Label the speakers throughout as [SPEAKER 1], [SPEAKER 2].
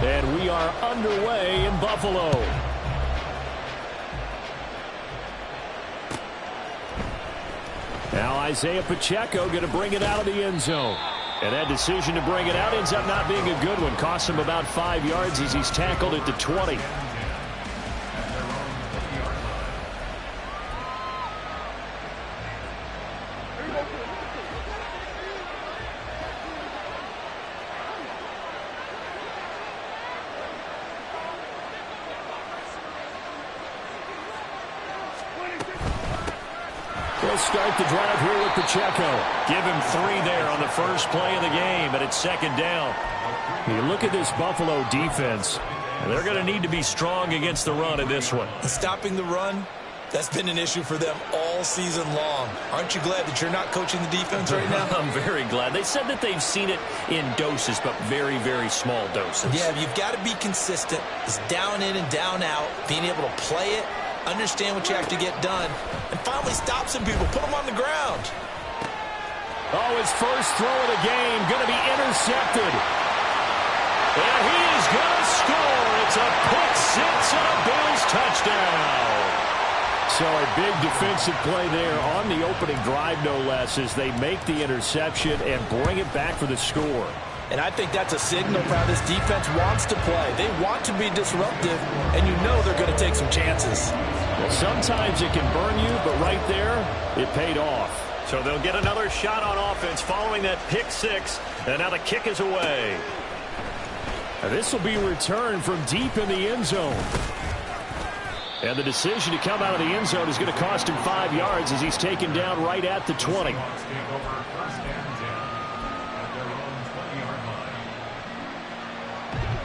[SPEAKER 1] And we are underway in Buffalo. Now Isaiah Pacheco going to bring it out of the end zone. And that decision to bring it out ends up not being a good one. Costs him about 5 yards as he's tackled at the 20. They'll start the drive here with Pacheco.
[SPEAKER 2] Give him 3 there on the first play of the game, and it's second down.
[SPEAKER 1] You look at this Buffalo defense.
[SPEAKER 2] They're going to need to be strong against the run in this one.
[SPEAKER 3] Stopping the run, that's been an issue for them all season long. Aren't you glad that you're not coaching the defense right now?
[SPEAKER 2] I'm very glad. They said that they've seen it in doses, but very, very small doses.
[SPEAKER 3] Yeah, you've got to be consistent. It's down in and down out, being able to play it, understand what you have to get done, and finally stop some people, put them on the ground.
[SPEAKER 1] Oh, his first throw of the game going to be intercepted. And he is going to score. It's a pick six and a Bills touchdown. So a big defensive play there on the opening drive, no less, as they make the interception and bring it back for the score.
[SPEAKER 3] And I think that's a signal for how this defense wants to play. They want to be disruptive, and you know they're going to take some chances.
[SPEAKER 1] Well, sometimes it can burn you, but right there, it paid off.
[SPEAKER 2] So they'll get another shot on offense following that pick six, and now the kick is away.
[SPEAKER 1] Now this will be returned from deep in the end zone. And the decision to come out of the end zone is going to cost him 5 yards as he's taken down right at the 20.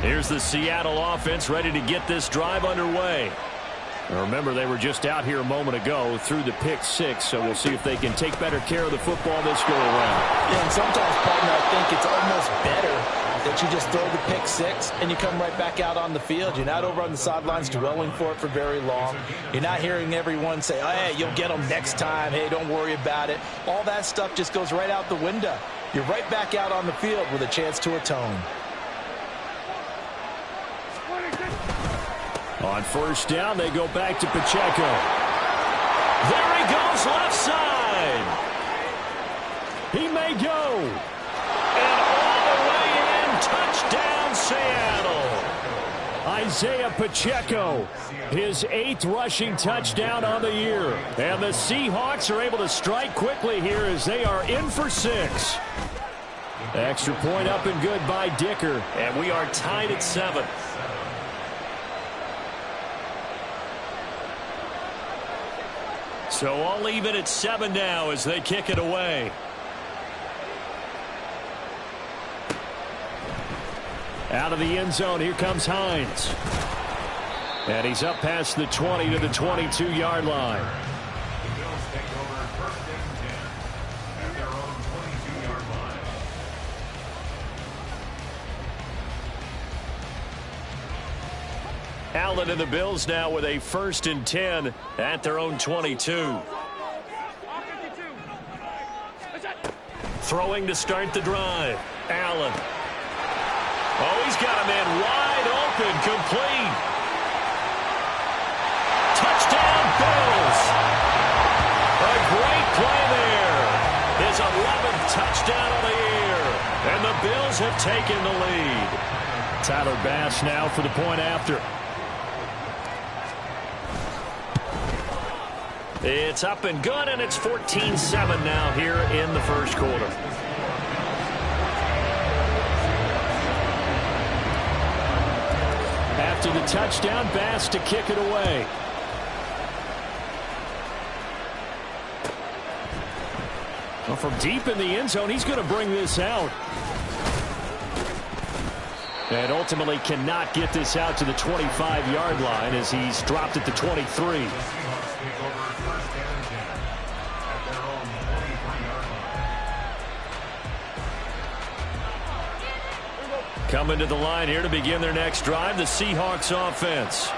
[SPEAKER 2] Here's the Seattle offense ready to get this drive underway.
[SPEAKER 1] Now remember, they were just out here a moment ago through the pick six, so we'll see if they can take better care of the football this go around.
[SPEAKER 3] Yeah, and sometimes, partner, I think it's almost better that you just throw the pick six and you come right back out on the field. You're not over on the sidelines dwelling for it for very long. You're not hearing everyone say, oh, hey, you'll get them next time. Hey, don't worry about it. All that stuff just goes right out the window. You're right back out on the field with a chance to atone.
[SPEAKER 1] On first down, they go back to Pacheco.
[SPEAKER 2] There he goes, left side.
[SPEAKER 1] He may go.
[SPEAKER 2] And all the way in, touchdown, Seattle.
[SPEAKER 1] Isaiah Pacheco, his 8th rushing touchdown on the year. And the Seahawks are able to strike quickly here as they are in for 6. Extra point up and good by Dicker.
[SPEAKER 2] And we are tied at 7. So all even at 7 now as they kick it away.
[SPEAKER 1] Out of the end zone, here comes Hines. And he's up past the 20 to the 22-yard line.
[SPEAKER 2] Allen and the Bills now with a 1st and 10 at their own 22. Throwing to start the drive. Allen. Oh, he's got a man wide open, complete. Touchdown, Bills. A great play there. His 11th touchdown of the year. And the Bills have taken the lead.
[SPEAKER 1] Tyler Bass now for the point after.
[SPEAKER 2] It's up and good, and it's 14-7 now here in the first quarter.
[SPEAKER 1] After the touchdown, Bass to kick it away. Well, from deep in the end zone, he's going to bring this out. And ultimately cannot get this out to the 25-yard line as he's dropped at the 23.
[SPEAKER 2] Coming to the line here to begin their next drive, the Seahawks offense.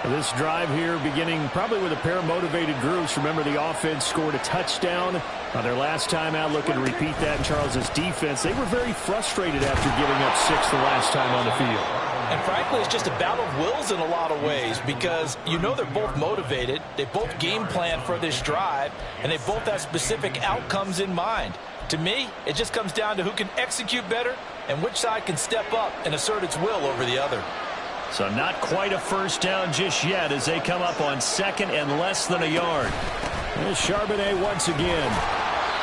[SPEAKER 1] This drive here beginning probably with a pair of motivated groups. Remember, the offense scored a touchdown on their last time out. Looking to repeat that in Charles's defense. They were very frustrated after giving up 6 the last time on the field.
[SPEAKER 3] And frankly, it's just a battle of wills in a lot of ways because you know they're both motivated, they both game plan for this drive, and they both have specific outcomes in mind. To me, it just comes down to who can execute better and which side can step up and assert its will over the other.
[SPEAKER 1] So not quite a first down just yet as they come up on second and less than a yard. There's Charbonnet once again.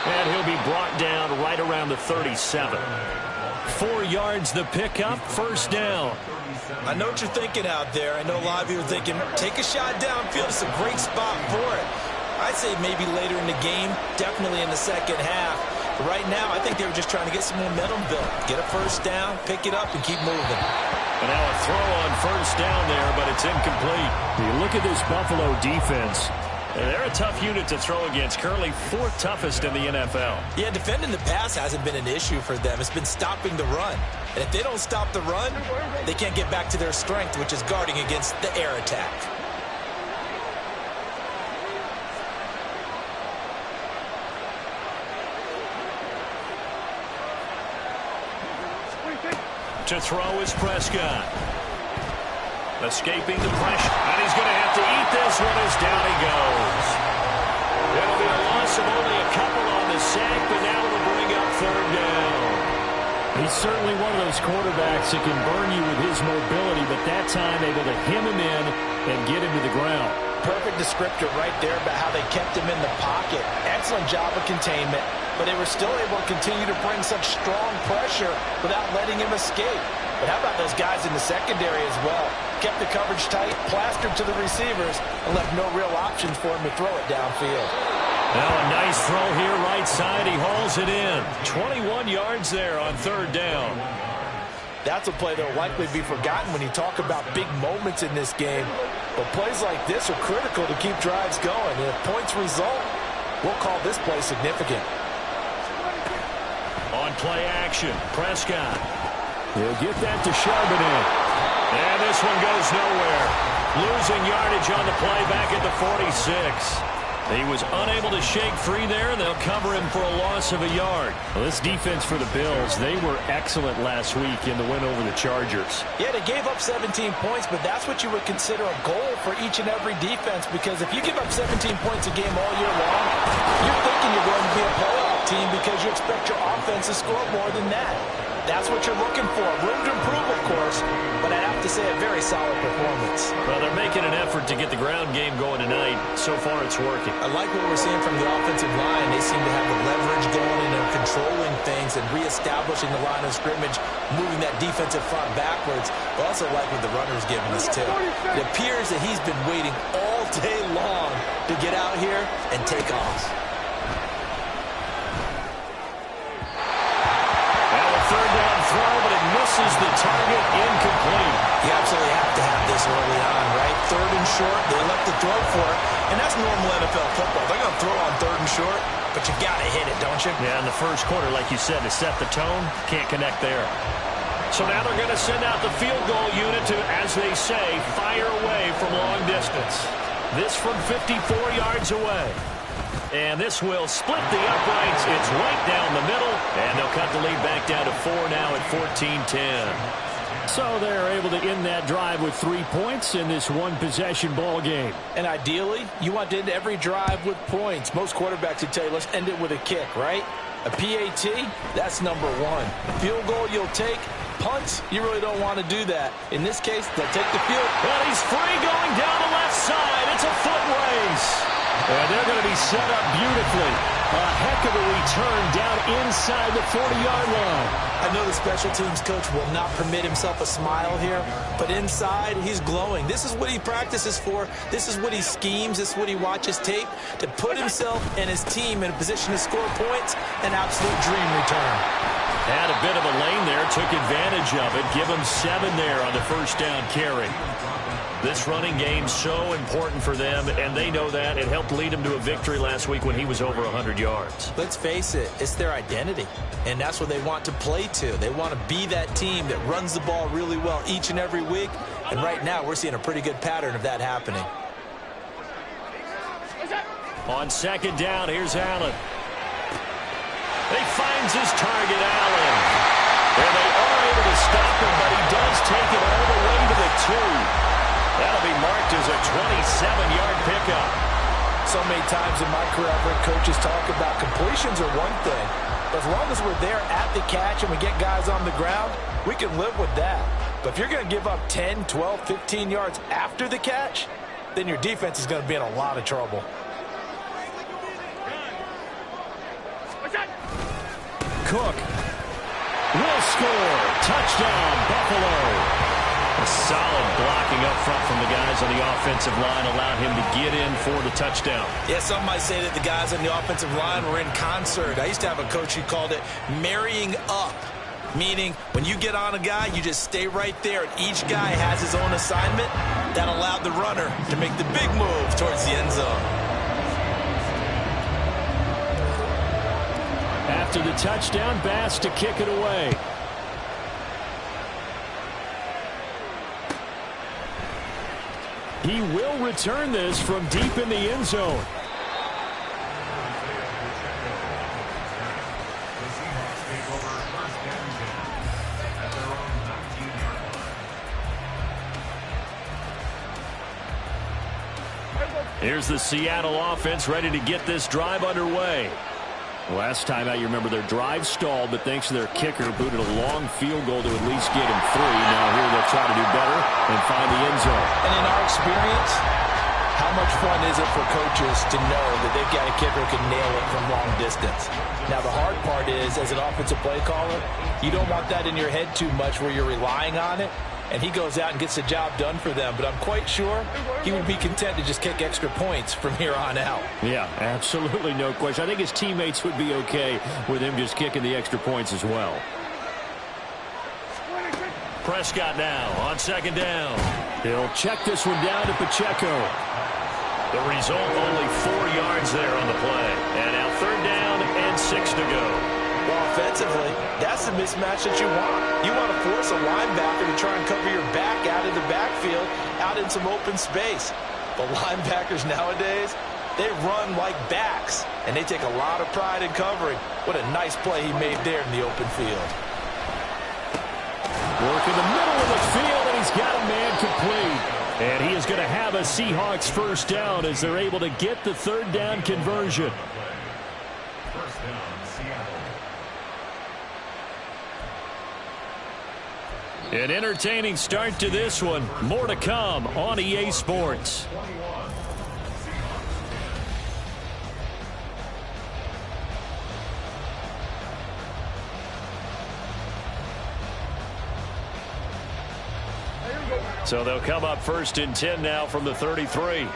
[SPEAKER 1] And he'll be brought down right around the 37. 4 yards the pickup, first down.
[SPEAKER 3] I know what you're thinking out there. I know a lot of you are thinking, take a shot downfield. It's a great spot for it. I'd say maybe later in the game, definitely in the second half. But right now, I think they were just trying to get some momentum built. Get a first down, pick it up, and keep moving.
[SPEAKER 1] And now a throw on first down there, but it's incomplete. You look at this Buffalo defense. They're a tough unit to throw against. Currently 4th toughest in the NFL.
[SPEAKER 3] Yeah, defending the pass hasn't been an issue for them. It's been stopping the run. And if they don't stop the run, they can't get back to their strength, which is guarding against the air attack.
[SPEAKER 1] To throw is Prescott. Escaping the pressure. And he's going to have to eat this one as down he goes. It'll be a loss of only a couple on the sack, but now it'll bring up third down. He's certainly one of those quarterbacks that can burn you with his mobility, but that time able to hem him in and get him to the ground.
[SPEAKER 3] Perfect descriptor right there about how they kept him in the pocket. Excellent job of containment, but they were still able to continue to bring such strong pressure without letting him escape. But how about those guys in the secondary as well? Kept the coverage tight, plastered to the receivers, and left no real options for him to throw it downfield.
[SPEAKER 1] Now a nice throw here right side. He hauls it in. 21 yards there on third down.
[SPEAKER 3] That's a play that will likely be forgotten when you talk about big moments in this game. But plays like this are critical to keep drives going. And if points result, we'll call this play significant.
[SPEAKER 1] On play action, Prescott. He'll get that to Charbonnet. And this one goes nowhere. Losing yardage on the play back at the 46. He was unable to shake free there, and they'll cover him for a loss of a yard. Well, this defense for the Bills, they were excellent last week in the win over the Chargers.
[SPEAKER 3] Yeah, they gave up 17 points, but that's what you would consider a goal for each and every defense, because if you give up 17 points a game all year long, you're thinking you're going to be a playoff team because you expect your offense to score more than that. That's what you're looking for. Room to improve, of course, but I'd have to say a very solid performance.
[SPEAKER 1] Well, they're making an effort to get the ground game going tonight. So far, it's working.
[SPEAKER 3] I like what we're seeing from the offensive line. They seem to have the leverage going and they're controlling things and reestablishing the line of scrimmage, moving that defensive front backwards. But also like what the runner's giving us, too. It appears that he's been waiting all day long to get out here and take off.
[SPEAKER 1] Third down throw, but it misses the target, incomplete.
[SPEAKER 3] You absolutely have to have this early on, right? Third and short, they left the throw for it, and that's normal NFL football. They're going to throw on third and short, but you got to hit it, don't you?
[SPEAKER 1] Yeah, in the first quarter, like you said, to set the tone, can't connect there. So now they're going to send out the field goal unit to, as they say, fire away from long distance. This from 54 yards away. And this will split the uprights. It's right down the middle. And they'll cut the lead back down to 4 now at 14-10. So they're able to end that drive with 3 points in this one-possession ball game.
[SPEAKER 3] And ideally, you want to end every drive with points. Most quarterbacks would tell you, let's end it with a kick, right? A PAT, that's number one. Field goal you'll take. Punts, you really don't want to do that. In this case, they'll take the field.
[SPEAKER 1] Well, he's free going down the left side. It's a foot race. And they're going to be set up beautifully. A heck of a return down inside the 40-yard line.
[SPEAKER 3] I know the special teams coach will not permit himself a smile here, but inside, he's glowing. This is what he practices for. This is what he schemes. This is what he watches tape to put himself and his team in a position to score points. An absolute dream return.
[SPEAKER 1] Had a bit of a lane there, took advantage of it. Give him 7 there on the first down carry. This running game so important for them, and they know that. It helped lead them to a victory last week when he was over 100 yards.
[SPEAKER 3] Let's face it, it's their identity, and that's what they want to play to. They want to be that team that runs the ball really well each and every week, and right now we're seeing a pretty good pattern of that happening.
[SPEAKER 1] On second down, here's Allen. He finds his target, Allen. And they are able to stop him, but he does take it all the 2. That'll be marked as a 27-yard pickup.
[SPEAKER 3] So many times in my career, I've heard coaches talk about completions are one thing. But as long as we're there at the catch and we get guys on the ground, we can live with that. But if you're going to give up 10, 12, 15 yards after the catch, then your defense is going to be in a lot of trouble.
[SPEAKER 1] Cook will score. Touchdown, Buffalo. A solid blocking up front from the guys on the offensive line allowed him to get in for the touchdown.
[SPEAKER 3] Yeah, some might say that the guys on the offensive line were in concert. I used to have a coach who called it marrying up, meaning when you get on a guy, you just stay right there, and each guy has his own assignment. That allowed the runner to make the big move towards the end zone.
[SPEAKER 1] After the touchdown, Bass to kick it away. He will return this from deep in the end zone. Here's the Seattle offense ready to get this drive underway. Last time out, you remember their drive stalled, but thanks to their kicker, booted a long field goal to at least get him 3. Now here they'll try to do better and find the end zone.
[SPEAKER 3] And in our experience, how much fun is it for coaches to know that they've got a kicker who can nail it from long distance? Now, the hard part is, as an offensive play caller, you don't want that in your head too much where you're relying on it, and he goes out and gets the job done for them. But I'm quite sure he would be content to just kick extra points from here on out.
[SPEAKER 1] Yeah, absolutely no question. I think his teammates would be okay with him just kicking the extra points as well. Prescott now on second down. He'll check this one down to Pacheco. The result, only 4 yards there on the play. And now third down and 6 to go.
[SPEAKER 3] Well, offensively, that's the mismatch that you want. You want to force a linebacker to try and cover your back out of the backfield, out in some open space. But linebackers nowadays, they run like backs, and they take a lot of pride in covering. What a nice play he made there in the open field.
[SPEAKER 1] Work in the middle of the field, and he's got a man complete. And he is going to have a Seahawks first down as they're able to get the third down conversion.
[SPEAKER 2] First down, Seattle.
[SPEAKER 1] An entertaining start to this one. More to come on EA Sports. So they'll come up first and 10 now from the 33.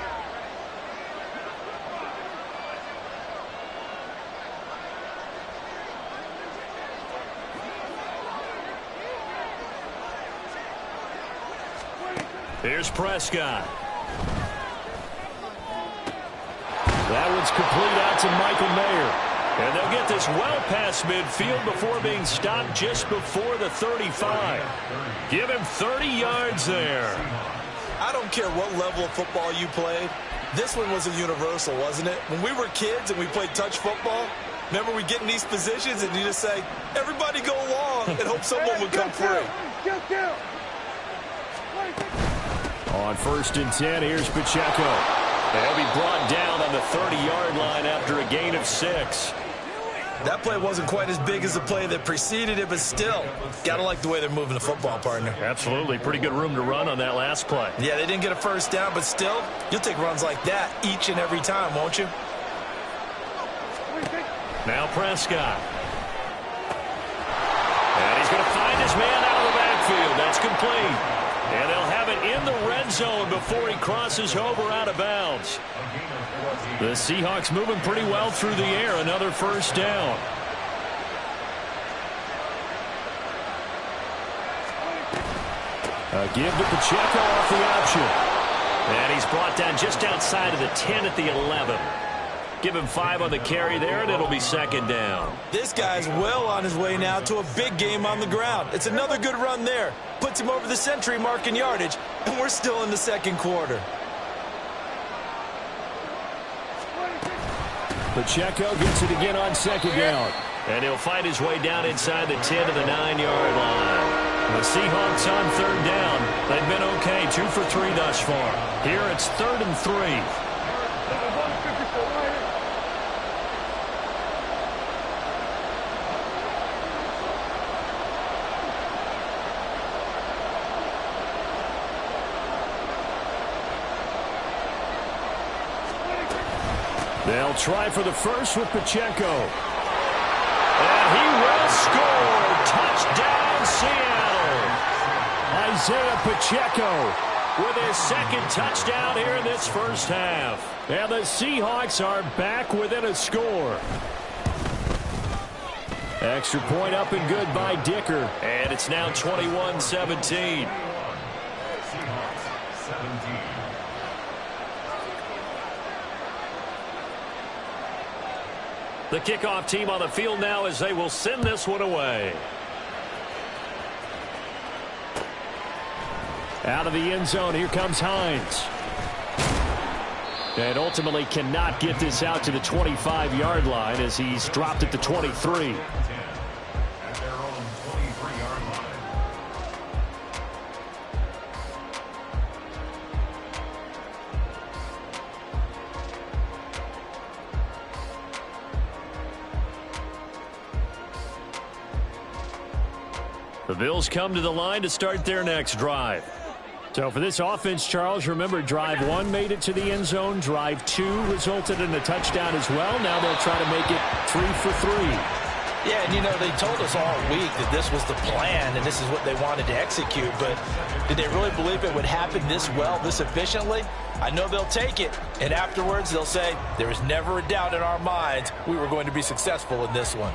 [SPEAKER 1] Here's Prescott. That one's complete out to Michael Mayer. And they'll get this well past midfield before being stopped just before the 35. Give him 30 yards there.
[SPEAKER 3] I don't care what level of football you played. This one was a universal, wasn't it? When we were kids and we played touch football, remember we get in these positions and you just say, everybody go long and hope someone would come free.
[SPEAKER 1] On first and 10, here's Pacheco. They'll be brought down on the 30-yard line after a gain of 6.
[SPEAKER 3] That play wasn't quite as big as the play that preceded it, but still, got to like the way they're moving the football, partner.
[SPEAKER 1] Absolutely. Pretty good room to run on that last play.
[SPEAKER 3] Yeah, they didn't get a first down, but still, you'll take runs like that each and every time, won't you?
[SPEAKER 1] Now Prescott. And he's going to find his man out of the backfield. That's complete. And they'll have it in the red zone before he crosses over out of bounds. The Seahawks moving pretty well through the air. Another first down. A give to Pacheco off the option. And he's brought down just outside of the 10 at the 11. Give him 5 on the carry there, and it'll be second down.
[SPEAKER 3] This guy's well on his way now to a big game on the ground. It's another good run there. Puts him over the century mark in yardage, and we're still in the second quarter.
[SPEAKER 1] Pacheco gets it again on second down. And he'll fight his way down inside the 10 to the 9-yard line. The Seahawks on third down. They've been okay, 2 for 3 thus far. Here it's 3rd and 3. They'll try for the first with Pacheco. And he will score. Touchdown, Seattle. Isaiah Pacheco with his second touchdown here in this first half. And the Seahawks are back within a score. Extra point up and good by Dicker. And it's now 21-17. The kickoff team on the field now as they will send this one away. Out of the end zone, here comes Hines. And ultimately cannot get this out to the 25-yard line as he's dropped at the 23. The Bills come to the line to start their next drive. So for this offense, Charles, remember drive 1 made it to the end zone. Drive 2 resulted in a touchdown as well. Now they'll try to make it 3 for 3.
[SPEAKER 3] Yeah, and you know, they told us all week that this was the plan and this is what they wanted to execute. But did they really believe it would happen this well, this efficiently? I know they'll take it. And afterwards, they'll say, there was never a doubt in our minds we were going to be successful in this one.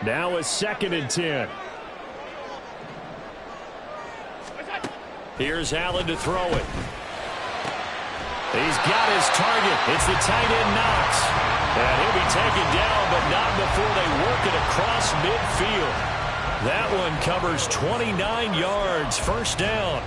[SPEAKER 1] Now a 2nd and 10. Here's Allen to throw it. He's got his target. It's the tight end Knox. And he'll be taken down, but not before they work it across midfield. That one covers 29 yards. First down.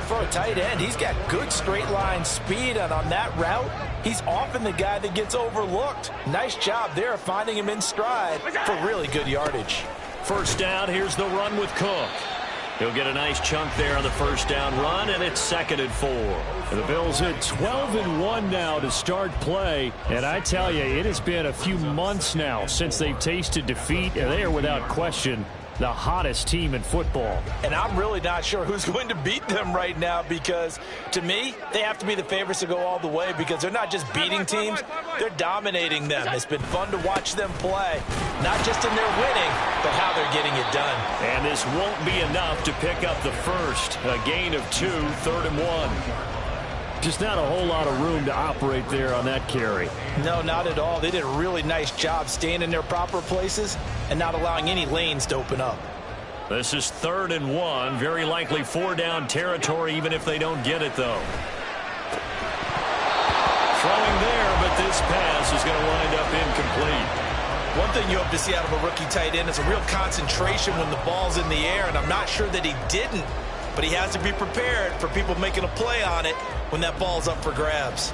[SPEAKER 3] For a tight end, he's got good straight line speed, and on that route, he's often the guy that gets overlooked. Nice job there of finding him in stride for really good yardage.
[SPEAKER 1] First down, here's the run with Cook. He'll get a nice chunk there on the first down run, and it's 2nd and 4. The Bills at 12-1 now to start play. And I tell you, it has been a few months now since they've tasted defeat, and they are without question the hottest team in football.
[SPEAKER 3] And I'm really not sure who's going to beat them right now because, to me, they have to be the favorites to go all the way because they're not just beating teams, they're dominating them. It's been fun to watch them play, not just in their winning, but how they're getting it done.
[SPEAKER 1] And this won't be enough to pick up the first. A gain of 2, 3rd and 1. Just not a whole lot of room to operate there on that carry.
[SPEAKER 3] No, not at all. They did a really nice job staying in their proper places and not allowing any lanes to open up.
[SPEAKER 1] This is 3rd and 1. Very likely 4-down territory, even if they don't get it, though. Throwing there, but this pass is going to wind up incomplete.
[SPEAKER 3] One thing you hope to see out of a rookie tight end is a real concentration when the ball's in the air, and I'm not sure that he didn't, but he has to be prepared for people making a play on it when that ball's up for grabs.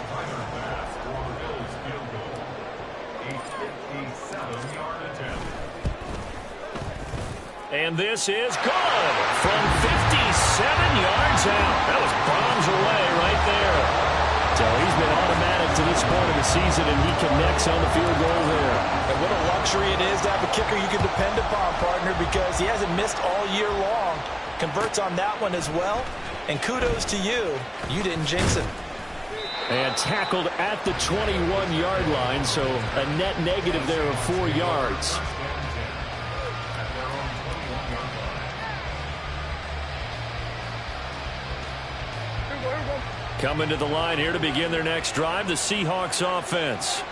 [SPEAKER 1] And this is good from 57 yards out. That was bombs away right there. So he's been automatic to this point of the season, and he connects on the field goal there.
[SPEAKER 3] And what a luxury it is to have a kicker you can depend upon, partner, because he hasn't missed all year long. Converts on that one as well. And kudos to you. You didn't jinx him.
[SPEAKER 1] And tackled at the 21-yard line, so a net negative there of 4 yards. Coming to the line here to begin their next drive, the Seahawks offense.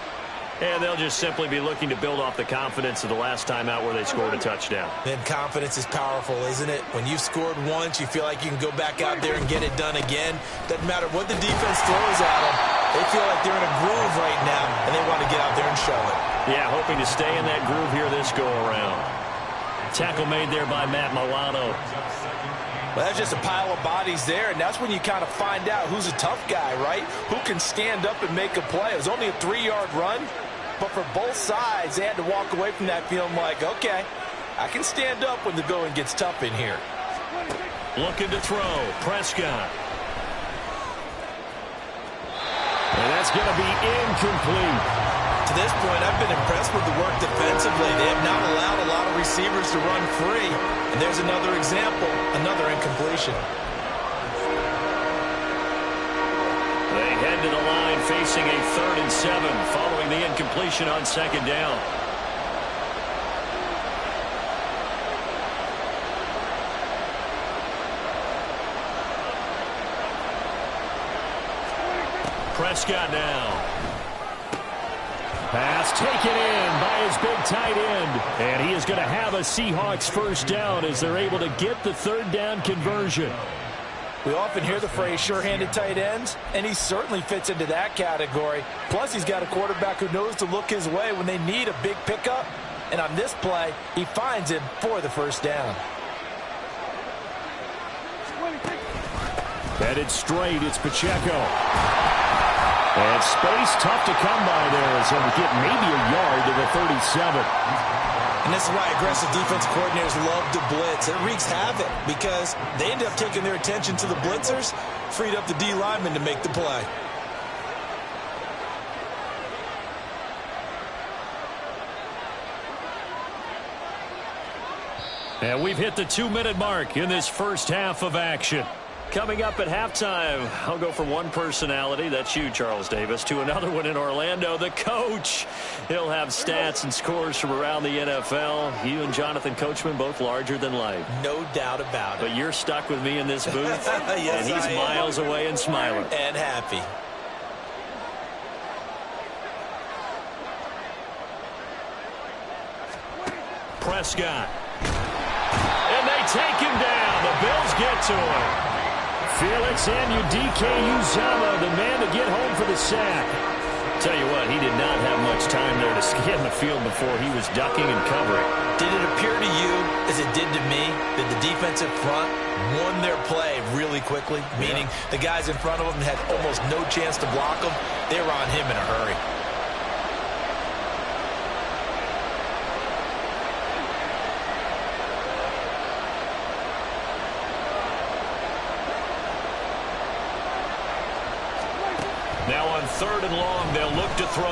[SPEAKER 1] And they'll just simply be looking to build off the confidence of the last time out where they scored a touchdown.
[SPEAKER 3] Then confidence is powerful, isn't it? When you've scored once, you feel like you can go back out there and get it done again. Doesn't matter what the defense throws at them. They feel like they're in a groove right now, and they want to get out there and show it.
[SPEAKER 1] Yeah, hoping to stay in that groove here this go-around. Tackle made there by Matt Milano.
[SPEAKER 3] Well, that's just a pile of bodies there, and that's when you kind of find out who's a tough guy, right? Who can stand up and make a play. It was only a 3-yard run, but for both sides, they had to walk away from that feeling like, okay, I can stand up when the going gets tough in here.
[SPEAKER 1] Looking to throw, Prescott. And that's going to be incomplete.
[SPEAKER 3] To this point, I've been impressed with the work defensively. They have not allowed a lot of receivers to run free. And there's another example, another incompletion.
[SPEAKER 1] They head to the line facing a 3rd and 7 following the incompletion on 2nd down. Prescott now. Pass taken in by his big tight end. And he is going to have a Seahawks first down as they're able to get the 3rd down conversion.
[SPEAKER 3] We often hear the phrase sure-handed tight ends, and he certainly fits into that category. Plus, he's got a quarterback who knows to look his way when they need a big pickup. And on this play, he finds him for the first down.
[SPEAKER 1] Headed straight, it's Pacheco. And space tough to come by there as he'll get maybe a yard to the 37.
[SPEAKER 3] And this is why aggressive defense coordinators love to blitz. It wreaks havoc because they end up taking their attention to the blitzers, freed up the D lineman to make the play.
[SPEAKER 1] And we've hit the 2-minute mark in this first half of action. Coming up at halftime, I'll go from one personality, that's you, Charles Davis, to another one in Orlando, the coach. He'll have stats and scores from around the NFL. You and Jonathan Coachman, both larger than life.
[SPEAKER 3] No doubt about it.
[SPEAKER 1] But you're stuck with me in this booth,
[SPEAKER 3] yes,
[SPEAKER 1] and he's miles away and smiling.
[SPEAKER 3] And happy.
[SPEAKER 1] Prescott. And they take him down. The Bills get to him. Felix Anudike-Uzomah, the man to get home for the sack. Tell you what, he did not have much time there to scan the field before he was ducking and covering.
[SPEAKER 3] Did it appear to you, as it did to me, that the defensive front won their play really quickly? Meaning the guys in front of them had almost no chance to block them. They were on him in a hurry.
[SPEAKER 1] Now on 3rd and long, they'll look to throw.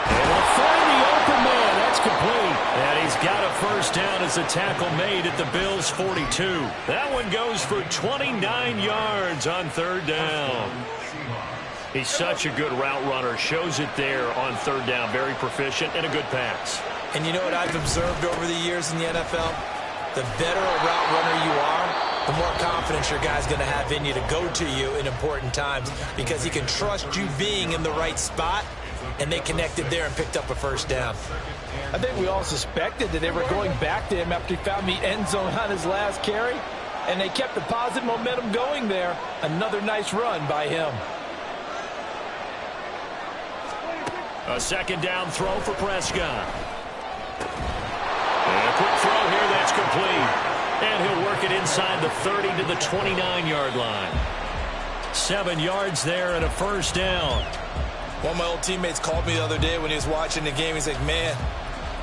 [SPEAKER 1] And they'll find the open man. That's complete. And he's got a first down as a tackle made at the Bills' 42. That one goes for 29 yards on 3rd down. He's such a good route runner. Shows it there on 3rd down. Very proficient and a good pass.
[SPEAKER 3] And you know what I've observed over the years in the NFL? The better a route runner you are, the more confidence your guy's going to have in you to go to you in important times because he can trust you being in the right spot, and they connected there and picked up a first down. I think we all suspected that they were going back to him after he found the end zone on his last carry, and they kept the positive momentum going there. Another nice run by him.
[SPEAKER 1] A 2nd down throw for Prescott. And a quick throw here that's complete. And he'll work it inside the 30 to the 29-yard line. 7 yards there and a first down.
[SPEAKER 3] One of my old teammates called me the other day when he was watching the game. He's like, man,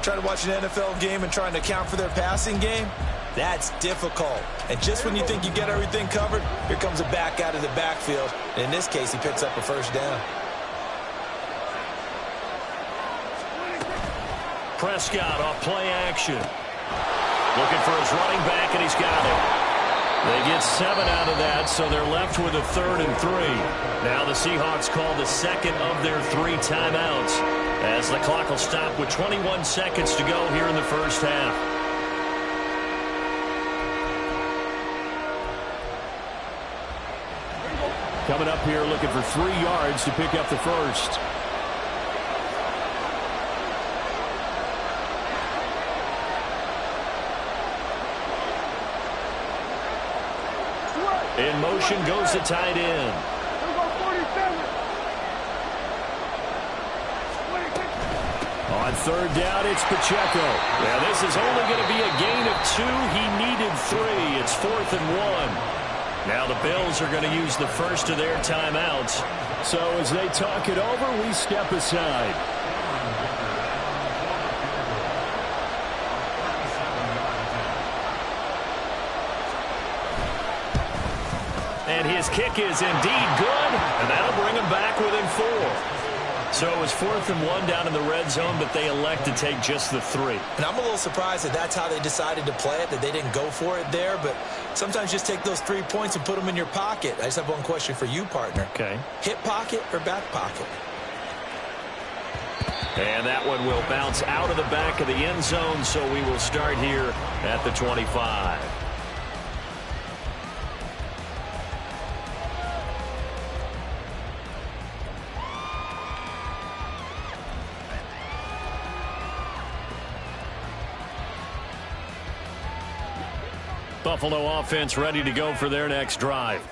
[SPEAKER 3] trying to watch an NFL game and trying to account for their passing game, that's difficult. And just when you think you get everything covered, here comes a back out of the backfield. And in this case, he picks up a first down.
[SPEAKER 1] Prescott off play action. Looking for his running back, and he's got it. They get 7 out of that, so they're left with a 3rd and 3. Now the Seahawks call the 2nd of their 3 timeouts as the clock will stop with 21 seconds to go here in the first half. Coming up here looking for 3 yards to pick up the first. In motion goes the tight end. On On third down, it's Pacheco.
[SPEAKER 2] Yeah, this is only going to be a gain of 2. He needed 3. It's 4th and 1. Now the Bills are going to use the first of their timeouts.
[SPEAKER 1] So as they talk it over, we step aside.
[SPEAKER 2] And his kick is indeed good, and that'll bring him back within 4. So it was 4th and 1 down in the red zone, but they elect to take just the 3.
[SPEAKER 3] And I'm a little surprised that that's how they decided to play it, that they didn't go for it there. But sometimes just take those 3 points and put them in your pocket. I just have one question for you, partner.
[SPEAKER 2] Okay.
[SPEAKER 3] Hip pocket or back pocket?
[SPEAKER 2] And that one will bounce out of the back of the end zone, so we will start here at the 25. Buffalo offense ready to go for their next drive.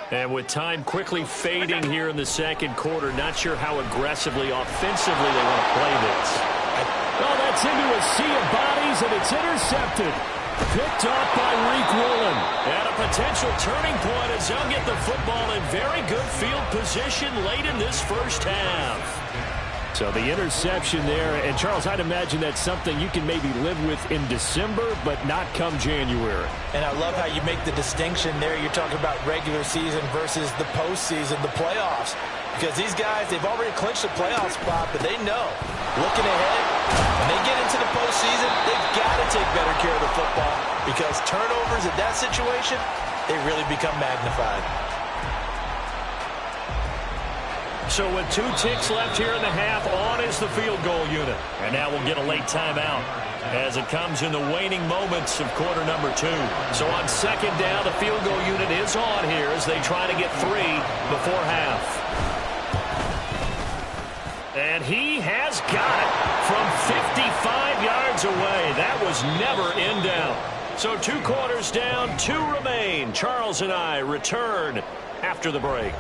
[SPEAKER 2] And with time quickly fading here in the second quarter, not sure how aggressively, offensively they want to play this.
[SPEAKER 1] Well, that's into a sea of bodies, and it's intercepted. Picked off by Reek Woolen.
[SPEAKER 2] And a potential turning point as they'll get the football in very good field position late in this first half.
[SPEAKER 1] So the interception there, and Charles, I'd imagine that's something you can maybe live with in December, but not come January.
[SPEAKER 3] And I love how you make the distinction there. You're talking about regular season versus the postseason, the playoffs. Because these guys, they've already clinched a playoff spot, but they know, looking ahead, when they get into the postseason, they've got to take better care of the football. Because turnovers in that situation, they really become magnified.
[SPEAKER 2] So with 2 ticks left here in the half, on is the field goal unit. And now we'll get a late timeout as it comes in the waning moments of quarter number 2. So on second down, the field goal unit is on here as they try to get 3 before half. And he has got it from 55 yards away. That was never in down. So 2 quarters down, 2 remain. Charles and I return after the break.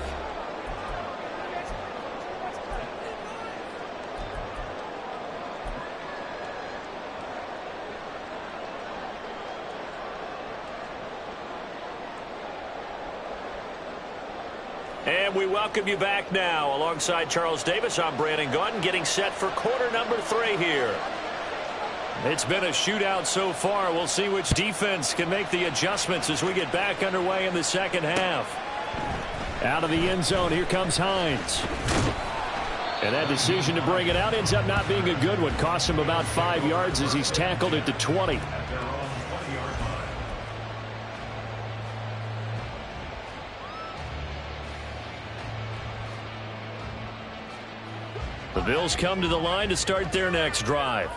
[SPEAKER 2] And we welcome you back now. Alongside Charles Davis, I'm Brandon Gaudin, getting set for quarter number 3 here. It's been a shootout so far. We'll see which defense can make the adjustments as we get back underway in the second half.
[SPEAKER 1] Out of the end zone, here comes Hines. And that decision to bring it out ends up not being a good one. Costs him about 5 yards as he's tackled at the 20.
[SPEAKER 2] The Bills come to the line to start their next drive.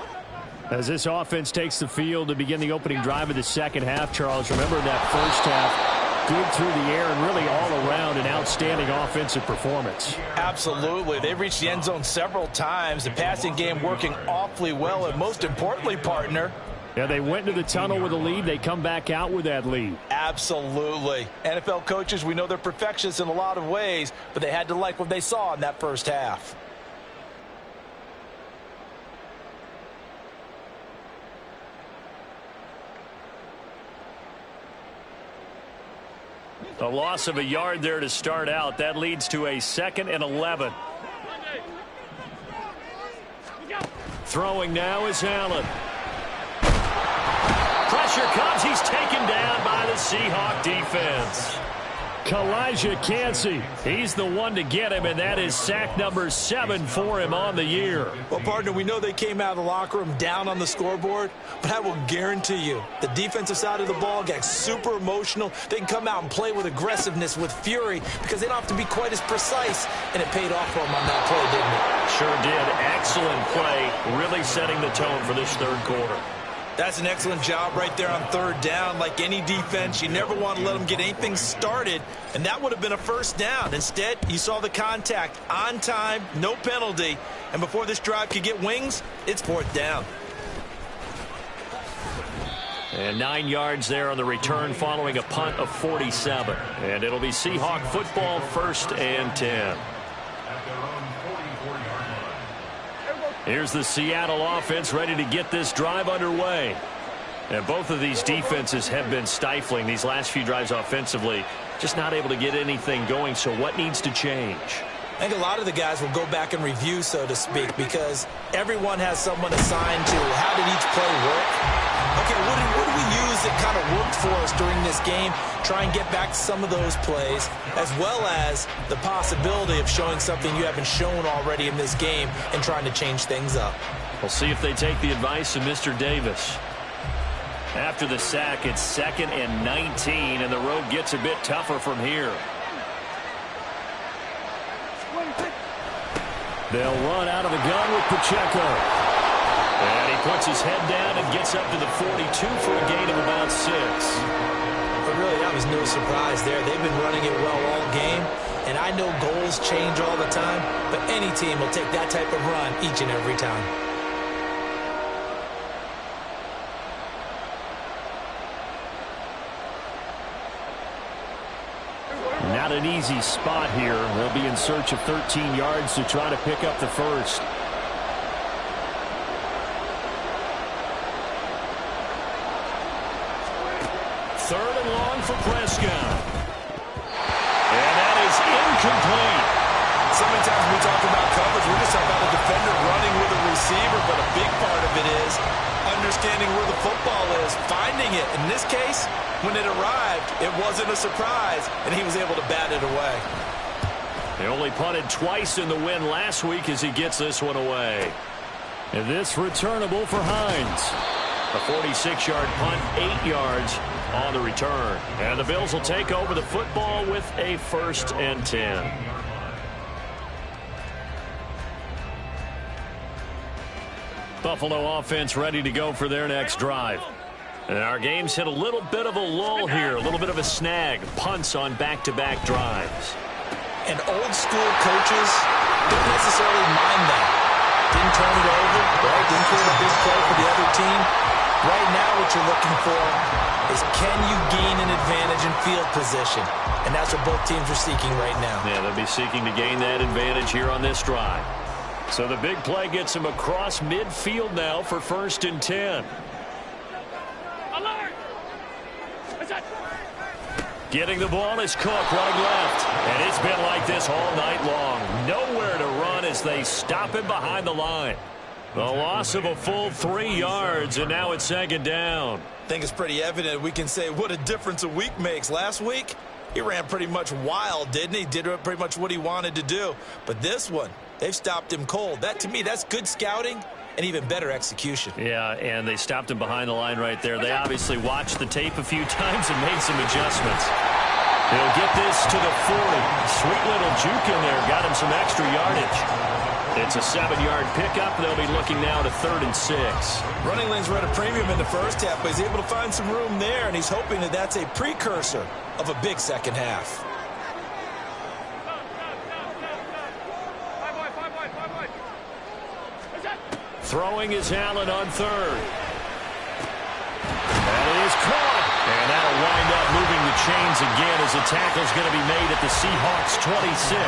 [SPEAKER 1] As this offense takes the field to begin the opening drive of the second half, Charles, remember in that first half, good through the air and really all around an outstanding offensive performance.
[SPEAKER 3] Absolutely. They've reached the end zone several times. The passing game working awfully well, and most importantly, partner,
[SPEAKER 1] yeah, they went into the tunnel with a lead. They come back out with that lead.
[SPEAKER 3] Absolutely. NFL coaches, we know they're perfectionists in a lot of ways, but they had to like what they saw in that first half.
[SPEAKER 2] A loss of a yard there to start out. That leads to a 2nd and 11. Throwing now is Allen. Pressure comes. He's taken down by the Seahawks defense.
[SPEAKER 1] Kalijah Kancey, he's the one to get him, and that is sack number 7 for him on the year.
[SPEAKER 3] Well, partner, we know they came out of the locker room down on the scoreboard, but I will guarantee you the defensive side of the ball got super emotional. They can come out and play with aggressiveness, with fury, because they don't have to be quite as precise, and it paid off for them on that play, didn't it?
[SPEAKER 2] Sure did. Excellent play, really setting the tone for this third quarter.
[SPEAKER 3] That's an excellent job right there on third down. Like any defense, you never want to let them get anything started, and that would have been a first down. Instead, you saw the contact on time, no penalty, and before this drive could get wings, it's 4th down.
[SPEAKER 2] And 9 yards there on the return following a punt of 47. And it'll be Seahawk football, 1st and 10. Here's the Seattle offense ready to get this drive underway. And both of these defenses have been stifling these last few drives offensively. Just not able to get anything going, so what needs to change?
[SPEAKER 3] I think a lot of the guys will go back and review, so to speak, because everyone has someone assigned to how did each play work. Okay, what did we use that kind of worked for us during this game? Try and get back to some of those plays, as well as the possibility of showing something you haven't shown already in this game and trying to change things up.
[SPEAKER 2] We'll see if they take the advice of Mr. Davis. After the sack, it's 2nd and 19, and the road gets a bit tougher from here. They'll run out of the gun with Pacheco. And he puts his head down and gets up to the 42 for a gain of about 6.
[SPEAKER 3] But really, that was no surprise there. They've been running it well all game, and I know goals change all the time, but any team will take that type of run each and every time.
[SPEAKER 1] Not an easy spot here. They'll be in search of 13 yards to try to pick up the first.
[SPEAKER 2] Third and long for Prescott. And that is incomplete.
[SPEAKER 3] So many times we talk about coverage, we're just talking about a defender running with a receiver, but a big part of it is understanding where the football is, finding it. In this case, when it arrived, it wasn't a surprise, and he was able to bat it away.
[SPEAKER 2] They only punted twice in the win last week as he gets this one away.
[SPEAKER 1] And this returnable for Hines.
[SPEAKER 2] A 46-yard punt, 8 yards on the return. And the Bills will take over the football with a 1st and 10. Buffalo offense ready to go for their next drive. And our game's hit a little bit of a lull here, a little bit of a snag. Punts on back-to-back drives.
[SPEAKER 3] And old school coaches don't necessarily mind that. Didn't turn it over, right? Didn't create a big play for the other team. Right now what you're looking for is can you gain an advantage in field position? And that's what both teams are seeking right now.
[SPEAKER 2] Yeah, they'll be seeking to gain that advantage here on this drive. So the big play gets him across midfield now for 1st and 10. Getting the ball is Cook running left. And it's been like this all night long. Nowhere to run as they stop him behind the line. The loss of a full 3 yards, and now it's 2nd down.
[SPEAKER 3] I think it's pretty evident we can say what a difference a week makes. Last week, he ran pretty much wild, didn't he? Did pretty much what he wanted to do. But this one, they've stopped him cold. That, to me, that's good scouting and even better execution.
[SPEAKER 2] Yeah, and they stopped him behind the line right there. They obviously watched the tape a few times and made some adjustments. He'll get this to the 40. Sweet little juke in there. Got him some extra yardage. It's a 7-yard pickup. They'll be looking now to 3rd and 6.
[SPEAKER 3] Running lanes were at a premium in the first half, but he's able to find some room there, and he's hoping that that's a precursor of a big second half.
[SPEAKER 2] Throwing is Allen on 3rd. That is caught. And that'll wind up moving the chains again as a tackle's going to be made at the Seahawks 26.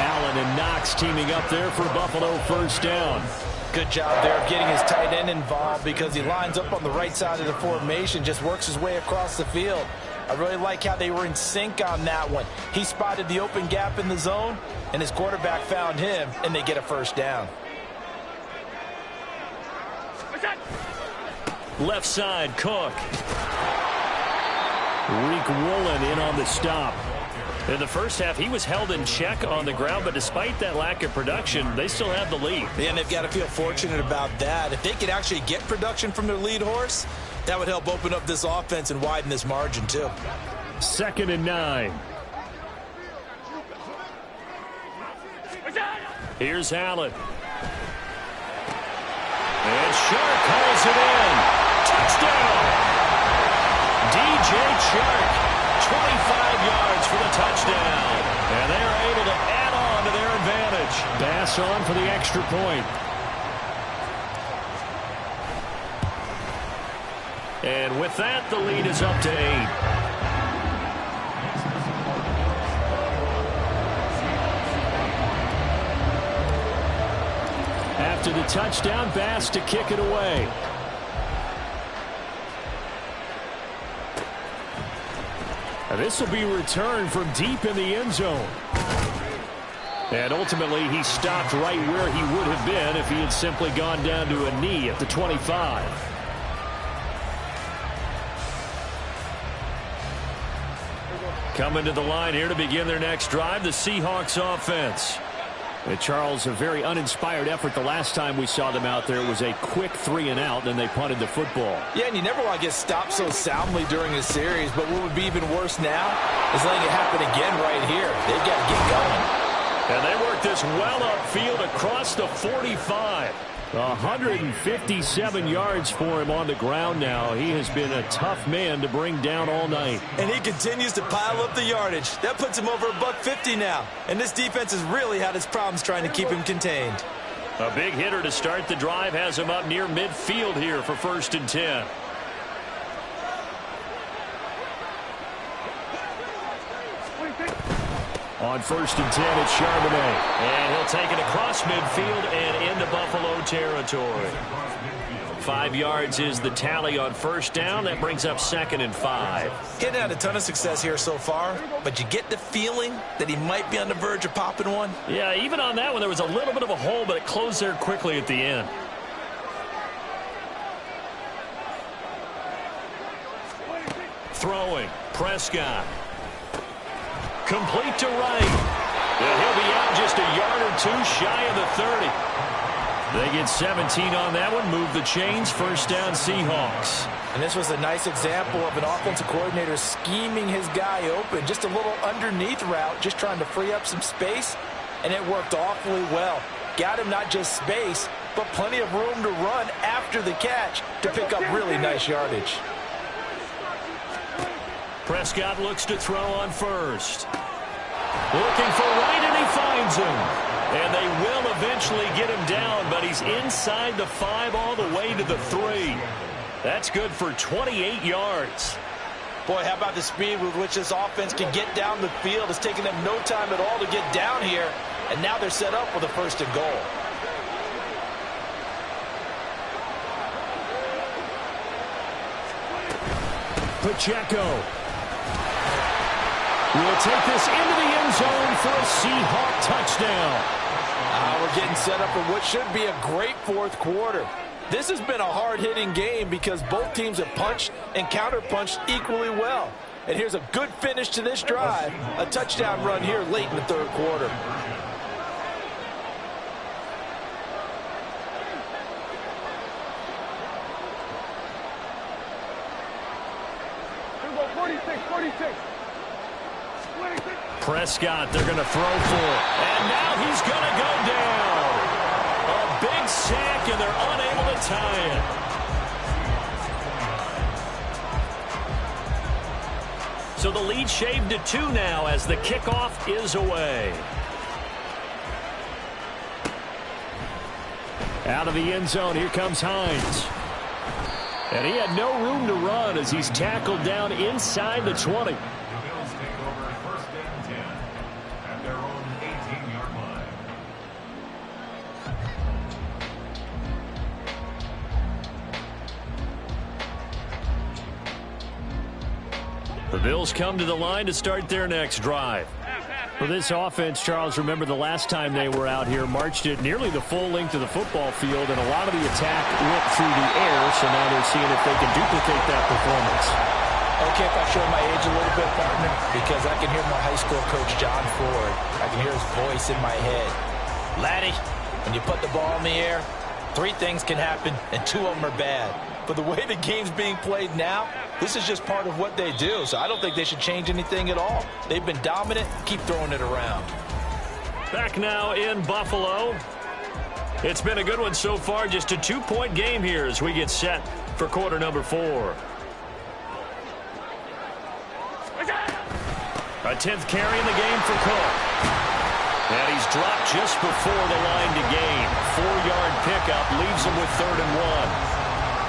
[SPEAKER 1] Allen and Knox teaming up there for Buffalo 1st down.
[SPEAKER 3] Good job there of getting his tight end involved because he lines up on the right side of the formation, just works his way across the field. I really like how they were in sync on that one. He spotted the open gap in the zone, and his quarterback found him, and they get a 1st down.
[SPEAKER 2] Left side, Cook.
[SPEAKER 1] Reek Woolen in on the stop.
[SPEAKER 2] In the first half, he was held in check on the ground, but despite that lack of production, they still have the lead.
[SPEAKER 3] Yeah, and they've got to feel fortunate about that. If they could actually get production from their lead horse, that would help open up this offense and widen this margin, too.
[SPEAKER 1] 2nd and 9.
[SPEAKER 2] Here's Allen. And Shark calls it in. Touchdown! DJ Chark, 25 yards for the touchdown. And they are able to add on to their advantage.
[SPEAKER 1] Bass on for the extra point.
[SPEAKER 2] And with that, the lead is up to 8.
[SPEAKER 1] to the touchdown pass to kick it away. And this will be returned from deep in the end zone. And ultimately, he stopped right where he would have been if he had simply gone down to a knee at the 25. Coming to the line here to begin their next drive, the Seahawks offense. And Charles, a very uninspired effort the last time we saw them out there. It was a quick 3-and-out, and they punted the football.
[SPEAKER 3] Yeah, and you never want to get stopped so soundly during a series, but what would be even worse now is letting it happen again right here. They've got to get going.
[SPEAKER 1] And they work this well upfield across the 45. 157 yards for him on the ground now. He has been a tough man to bring down all night.
[SPEAKER 3] And he continues to pile up the yardage. That puts him over $150 now. And this defense has really had its problems trying to keep him contained.
[SPEAKER 1] A big hitter to start the drive has him up near midfield here for 1st and 10. On 1st and 10, it's Charbonnet. And he'll take it across midfield and into Buffalo territory. 5 yards is the tally on 1st down. That brings up 2nd and 5.
[SPEAKER 3] Getting had a ton of success here so far, but you get the feeling that he might be on the verge of popping one.
[SPEAKER 1] Yeah, even on that one, there was a little bit of a hole, but it closed there quickly at the end. Throwing, Prescott. Complete to right. And he'll be out just a yard or two shy of the 30. They get 17 on that one. Move the chains. 1st down, Seahawks.
[SPEAKER 3] And this was a nice example of an offensive coordinator scheming his guy open. Just a little underneath route, just trying to free up some space. And it worked awfully well. Got him not just space, but plenty of room to run after the catch to pick up really nice yardage.
[SPEAKER 1] Prescott looks to throw on 1st. Looking for right, and he finds him. And they will eventually get him down, but he's inside the 5 all the way to the 3. That's good for 28 yards.
[SPEAKER 3] Boy, how about the speed with which this offense can get down the field? It's taken them no time at all to get down here, and now they're set up with a 1st and goal.
[SPEAKER 1] Pacheco will take this into the end zone for a Seahawk touchdown.
[SPEAKER 3] We're getting set up for what should be a great 4th quarter. This has been a hard-hitting game because both teams have punched and counter-punched equally well. And here's a good finish to this drive. A touchdown run here late in the 3rd quarter.
[SPEAKER 1] Prescott, they're going to throw for it. And now he's going to go down. A big sack, and they're unable to tie it. So the lead shaved to 2 now as the kickoff is away. Out of the end zone, here comes Hines. And he had no room to run as he's tackled down inside the 20. The Bills come to the line to start their next drive. For this offense, Charles, remember the last time they were out here, marched it nearly the full length of the football field, and a lot of the attack went through the air, so now they're seeing if they can duplicate that performance.
[SPEAKER 3] Okay, if I show my age a little bit, partner, because I can hear my high school coach, John Ford. I can hear his voice in my head. Laddie, when you put the ball in the air, 3 things can happen, and 2 of them are bad. But the way the game's being played now, this is just part of what they do. So I don't think they should change anything at all. They've been dominant. Keep throwing it around.
[SPEAKER 1] Back now in Buffalo. It's been a good one so far. Just a 2-point game here as we get set for quarter number 4. A 10th carry in the game for Cook. And he's dropped just before the line to gain. 4-yard pickup leaves him with 3rd and 1.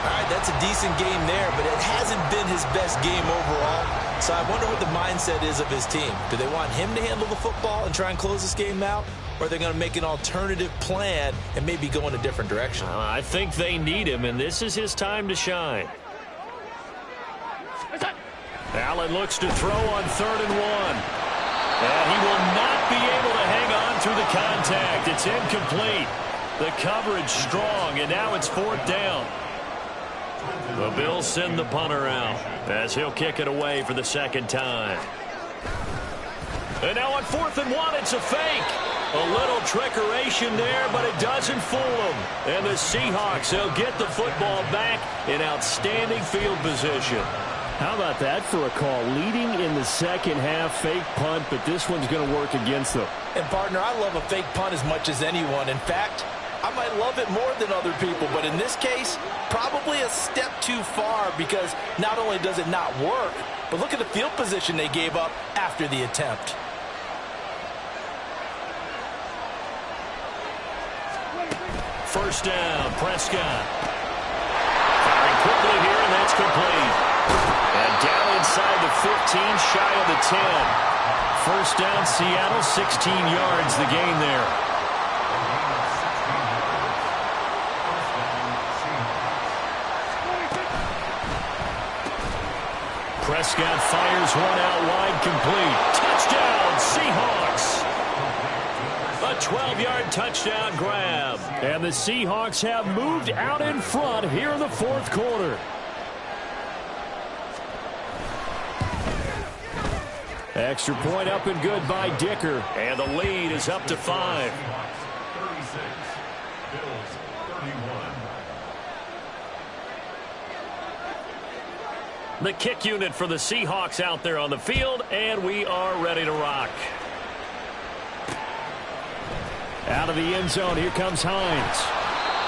[SPEAKER 3] All right, that's a decent game there, but it hasn't been his best game overall. So I wonder what the mindset is of his team. Do they want him to handle the football and try and close this game out? Or are they going to make an alternative plan and maybe go in a different direction?
[SPEAKER 2] I think they need him, and this is his time to shine. Allen looks to throw on 3rd and 1. And he will not be able to hang on through the contact. It's incomplete. The coverage strong, and now it's 4th down. The Bills send the punter out as he'll kick it away for the 2nd time. And now on 4th and 1, it's a fake. A little trickeration there, but it doesn't fool them. And the Seahawks, they'll get the football back in outstanding field position.
[SPEAKER 1] How about that for a call? Leading in the second half, fake punt, but this one's going to work against them.
[SPEAKER 3] And, partner, I love a fake punt as much as anyone. In fact, I might love it more than other people, but in this case, probably a step too far because not only does it not work, but look at the field position they gave up after the attempt.
[SPEAKER 2] First down, Prescott. Firing quickly here, and that's complete. And down inside the 15, shy of the 10. First down, Seattle, 16 yards, the gain there. Prescott fires one out wide, complete. Touchdown, Seahawks. A 12-yard touchdown grab.
[SPEAKER 1] And the Seahawks have moved out in front here in the 4th quarter. Extra point up and good by Dicker.
[SPEAKER 2] And the lead is up to 5. The kick unit for the Seahawks out there on the field, and we are ready to rock.
[SPEAKER 1] Out of the end zone, here comes Hines.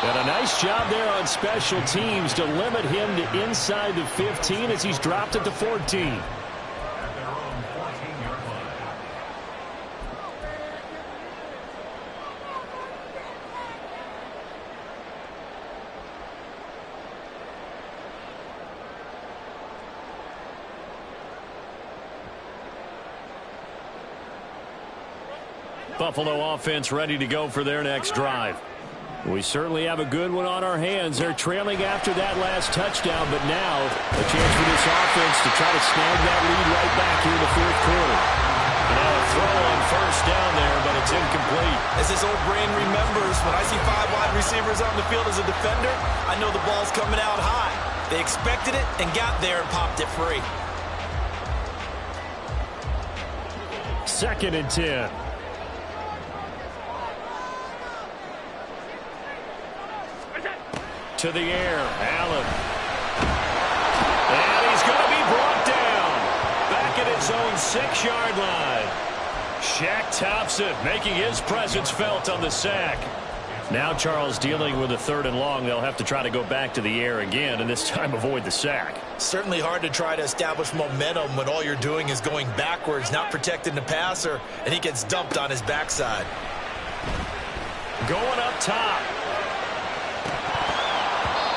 [SPEAKER 1] And a nice job there on special teams to limit him to inside the 15 as he's dropped it to 14.
[SPEAKER 2] Buffalo offense ready to go for their next drive.
[SPEAKER 1] We certainly have a good one on our hands. They're trailing after that last touchdown, but now a chance for this offense to try to snag that lead right back here in the 4th quarter.
[SPEAKER 2] Now a throw on first down there, but it's incomplete.
[SPEAKER 3] As his old brain remembers, when I see 5 wide receivers on the field as a defender, I know the ball's coming out high. They expected it and got there and popped it free.
[SPEAKER 1] 2nd and 10.
[SPEAKER 2] To the air, Allen. And he's going to be brought down. Back at his own 6-yard line. Shaq Thompson making his presence felt on the sack. Now Charles dealing with a 3rd and long. They'll have to try to go back to the air again and this time avoid the sack.
[SPEAKER 3] Certainly hard to try to establish momentum when all you're doing is going backwards, not protecting the passer, and he gets dumped on his backside.
[SPEAKER 2] Going up top.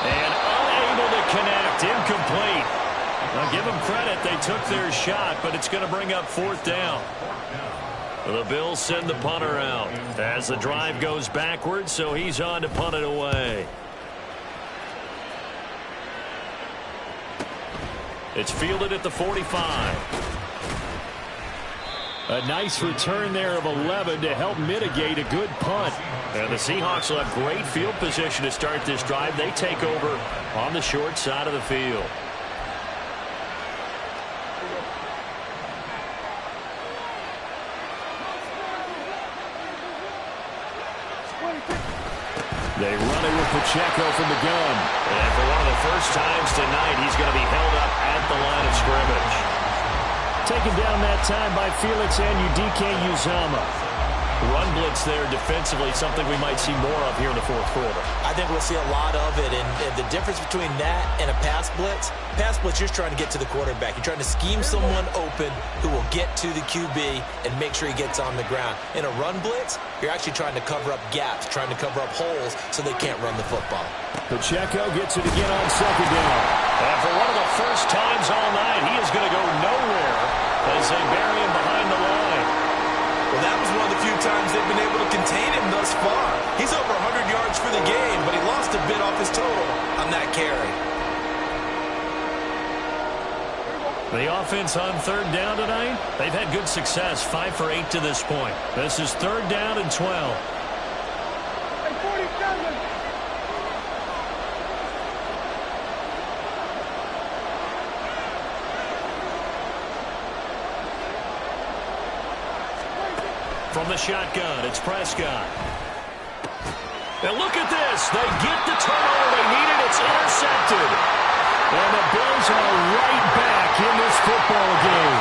[SPEAKER 2] And unable to connect. Incomplete. Now give them credit. They took their shot, but it's going to bring up 4th down. The Bills send the punter out as the drive goes backwards, so he's on to punt it away. It's fielded at the 45.
[SPEAKER 1] A nice return there of 11 to help mitigate a good punt.
[SPEAKER 2] And the Seahawks will have great field position to start this drive. They take over on the short side of the field.
[SPEAKER 1] They run it with Pacheco from the gun.
[SPEAKER 2] And for one of the first times tonight, he's going to be held up at the line of scrimmage.
[SPEAKER 1] Taken down that time by Felix and Udike Uzama.
[SPEAKER 2] run blitz there defensively, something we might see more of here in the fourth quarter.
[SPEAKER 3] I think we'll see a lot of it, and the difference between that and a pass blitz, you're just trying to get to the quarterback. You're trying to scheme someone open who will get to the QB and make sure he gets on the ground. In a run blitz, you're actually trying to cover up gaps, trying to cover up holes so they can't run the football.
[SPEAKER 1] Pacheco gets it again on second down.
[SPEAKER 2] And for one of the first times all night, he is going to go nowhere as they bury him behind the line.
[SPEAKER 3] Well, that was one of the few times they've been able to contain him thus far. He's over 100 yards for the game, but he lost a bit off his total on that carry.
[SPEAKER 2] The offense on third down tonight, they've had good success, 5 for 8 to this point. This is third down and 12. From the shotgun, it's Prescott. Now look at this. They get the turnover they needed. It's intercepted. And the Bills are right back in this football game.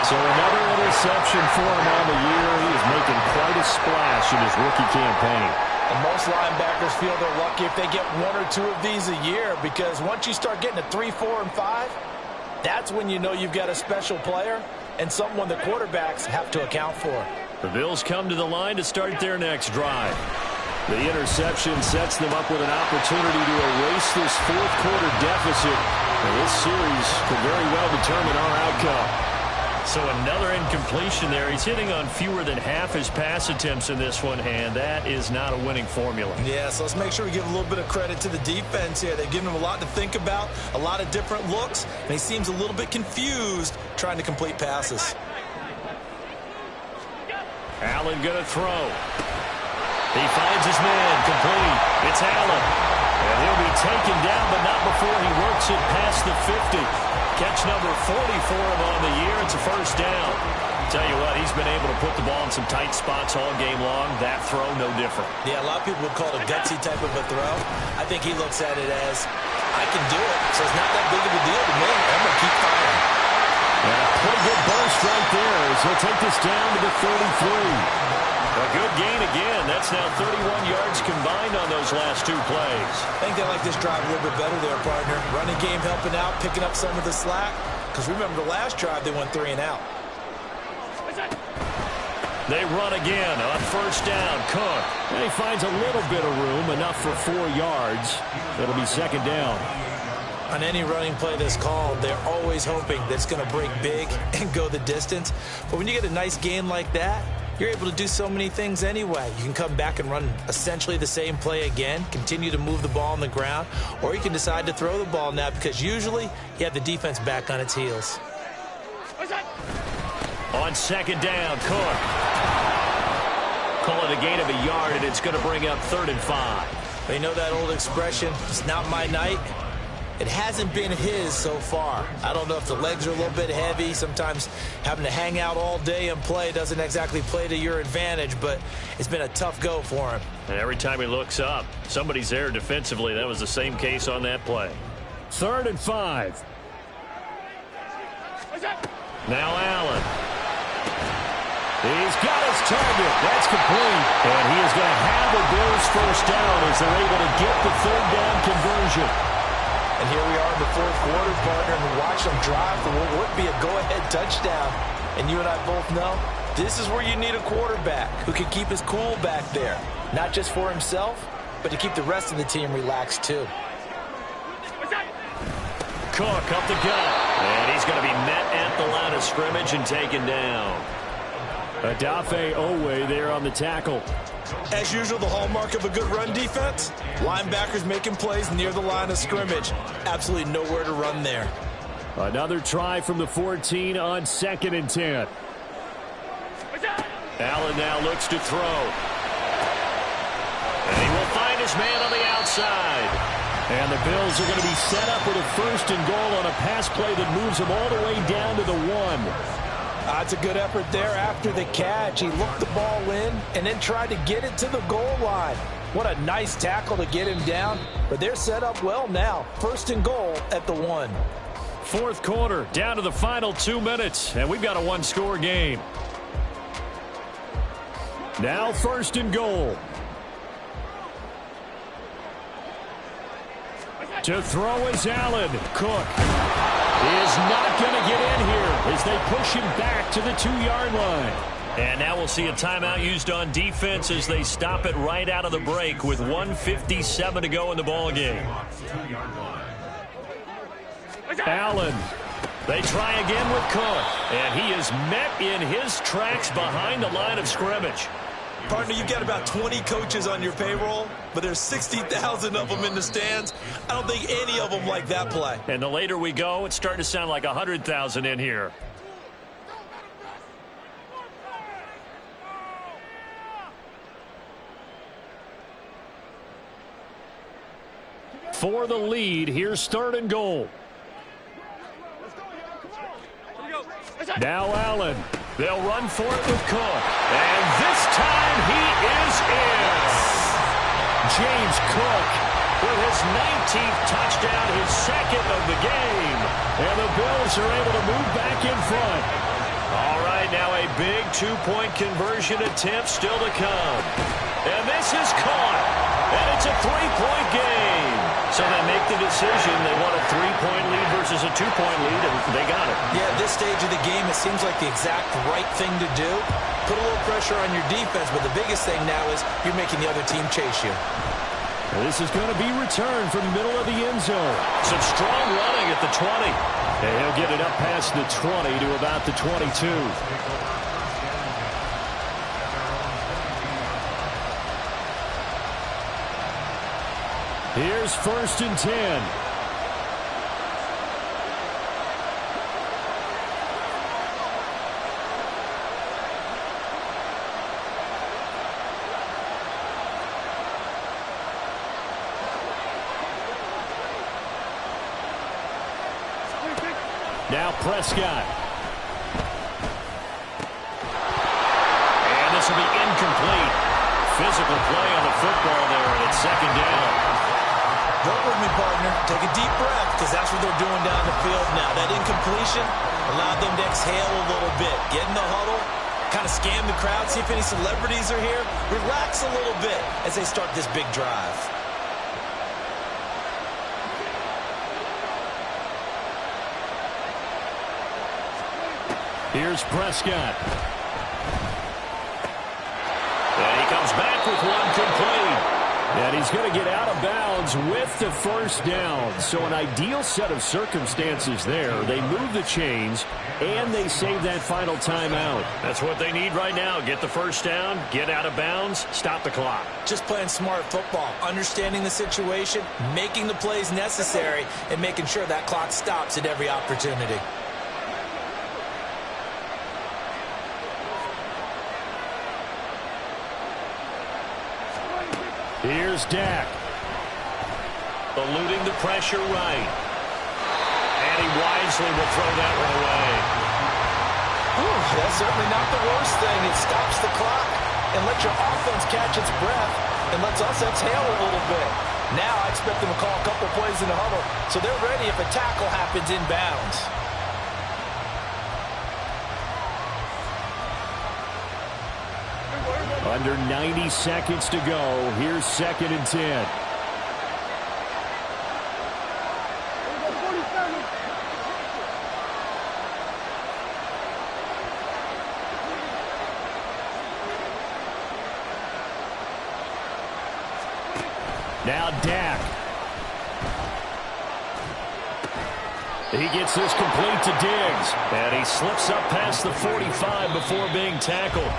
[SPEAKER 1] So another interception for him on the year. He is making quite a splash in his rookie campaign.
[SPEAKER 3] And most linebackers feel they're lucky if they get 1 or 2 of these a year, because once you start getting to 3, 4, and 5, that's when you know you've got a special player and someone the quarterbacks have to account for.
[SPEAKER 2] The Bills come to the line to start their next drive.
[SPEAKER 1] The interception sets them up with an opportunity to erase this fourth quarter deficit. And this series could very well determine our outcome.
[SPEAKER 2] So another incompletion there. He's hitting on fewer than half his pass attempts in this one, and that is not a winning formula.
[SPEAKER 3] Yeah, so let's make sure we give a little bit of credit to the defense here. They've given him a lot to think about, a lot of different looks, and he seems a little bit confused trying to complete passes.
[SPEAKER 2] Allen going to throw. He finds his man, complete. It's Allen. And he'll be taken down, but not before he works it past the 50. Catch number 40 for him on the year. It's a first down. Tell you what, he's been able to put the ball in some tight spots all game long. That throw, no different.
[SPEAKER 3] Yeah, a lot of people would call it a gutsy type of a throw. I think he looks at it as, I can do it, so it's not that big of a deal to me. I'm going to keep firing.
[SPEAKER 1] And a pretty good burst right there as he'll take this down to the 33.
[SPEAKER 2] A good gain again. That's now 31 yards combined on those last 2 plays.
[SPEAKER 3] I think they like this drive a little bit better there, partner. Running game helping out, picking up some of the slack. Because remember the last drive, they went 3 and out.
[SPEAKER 2] They run again on first down. Cook.
[SPEAKER 1] And he finds a little bit of room, enough for 4 yards. That'll be second down.
[SPEAKER 3] On any running play that's called, they're always hoping that it's going to break big and go the distance. But when you get a nice gain like that, you're able to do so many things anyway. You can come back and run essentially the same play again, continue to move the ball on the ground, or you can decide to throw the ball now because usually you have the defense back on its heels.
[SPEAKER 2] On second down, Cook. Call it a gain of a yard, and it's going to bring up 3rd and 5.
[SPEAKER 3] You know that old expression, it's not my night? It hasn't been his so far. I don't know if the legs are a little bit heavy. Sometimes having to hang out all day and play doesn't exactly play to your advantage, but it's been a tough go for him.
[SPEAKER 2] And every time he looks up, somebody's there defensively. That was the same case on that play.
[SPEAKER 1] 3rd and 5.
[SPEAKER 2] Now Allen.
[SPEAKER 1] He's got his target. That's complete. And he is going to have the Bills first down as they're able to get the 3rd down conversion.
[SPEAKER 3] And here we are in the fourth quarter, partner, and we watch them drive for what would be a go-ahead touchdown. And you and I both know this is where you need a quarterback who can keep his cool back there. Not just for himself, but to keep the rest of the team relaxed too.
[SPEAKER 2] Cook up the gut. And he's going to be met at the line of scrimmage and taken down.
[SPEAKER 1] Adafe Owe there on the tackle.
[SPEAKER 3] As usual, the hallmark of a good run defense, linebackers making plays near the line of scrimmage. Absolutely nowhere to run there.
[SPEAKER 1] Another try from the 14 on 2nd and 10.
[SPEAKER 2] Allen now looks to throw. And he will find his man on the outside.
[SPEAKER 1] And the Bills are going to be set up with a 1st and goal on a pass play that moves them all the way down to the 1.
[SPEAKER 3] That's a good effort there after the catch. He looked the ball in and then tried to get it to the goal line. What a nice tackle to get him down. But they're set up well now. 1st and goal at the 1.
[SPEAKER 1] Fourth quarter, down to the final 2 minutes. And we've got a 1-score game. Now 1st and goal. To throw is Allen. Cook is not going to get in here as they push him back to the 2-yard line.
[SPEAKER 2] And now we'll see a timeout used on defense as they stop it right out of the break with 1:57 to go in the ballgame.
[SPEAKER 1] Allen.
[SPEAKER 2] They try again with Cook, and he is met in his tracks behind the line of scrimmage.
[SPEAKER 3] Partner, you've got about 20 coaches on your payroll, but there's 60,000 of them in the stands. I don't think any of them like that play.
[SPEAKER 2] And the later we go, it's starting to sound like 100,000 in here.
[SPEAKER 1] For the lead, here's 3rd and goal. Now Allen.
[SPEAKER 2] They'll run for it with Cook. And this time he is in.
[SPEAKER 1] James Cook
[SPEAKER 2] with his 19th touchdown, his 2nd of the game.
[SPEAKER 1] And the Bills are able to move back in front.
[SPEAKER 2] All right, now a big 2-point conversion attempt still to come. And this is caught. And it's a 3-point game. So they make the decision. They want a 3-point lead versus a 2-point lead, and they got it.
[SPEAKER 3] Yeah, at this stage of the game, it seems like the exact right thing to do. Put a little pressure on your defense, but the biggest thing now is you're making the other team chase you.
[SPEAKER 1] This is going to be returned from the middle of the end zone.
[SPEAKER 2] Some strong running at the 20.
[SPEAKER 1] And he'll get it up past the 20 to about the 22. Here's 1st and 10. Now Prescott.
[SPEAKER 2] And this will be incomplete. Physical play on the football there, and it's 2nd down.
[SPEAKER 3] Work with me, partner. Take a deep breath, because that's what they're doing down the field now. That incompletion allowed them to exhale a little bit. Get in the huddle, kind of scan the crowd, see if any celebrities are here. Relax a little bit as they start this big drive.
[SPEAKER 1] Here's Prescott.
[SPEAKER 2] And he comes back with one complete.
[SPEAKER 1] And he's going to get out of bounds with the 1st down. So an ideal set of circumstances there. They move the chains, and they save that final timeout.
[SPEAKER 2] That's what they need right now. Get the 1st down, get out of bounds, stop the clock.
[SPEAKER 3] Just playing smart football, understanding the situation, making the plays necessary, and making sure that clock stops at every opportunity.
[SPEAKER 1] Here's Dak.
[SPEAKER 2] Eluding the pressure right. And he wisely will throw that one away.
[SPEAKER 3] That's certainly not the worst thing. It stops the clock and lets your offense catch its breath and lets us exhale a little bit. Now I expect them to call a couple plays in the huddle so they're ready if a tackle happens inbounds.
[SPEAKER 1] Under 90 seconds to go. Here's 2nd and 10. Now Dak. He gets this complete to Diggs.
[SPEAKER 2] And he slips up past the 45 before being tackled.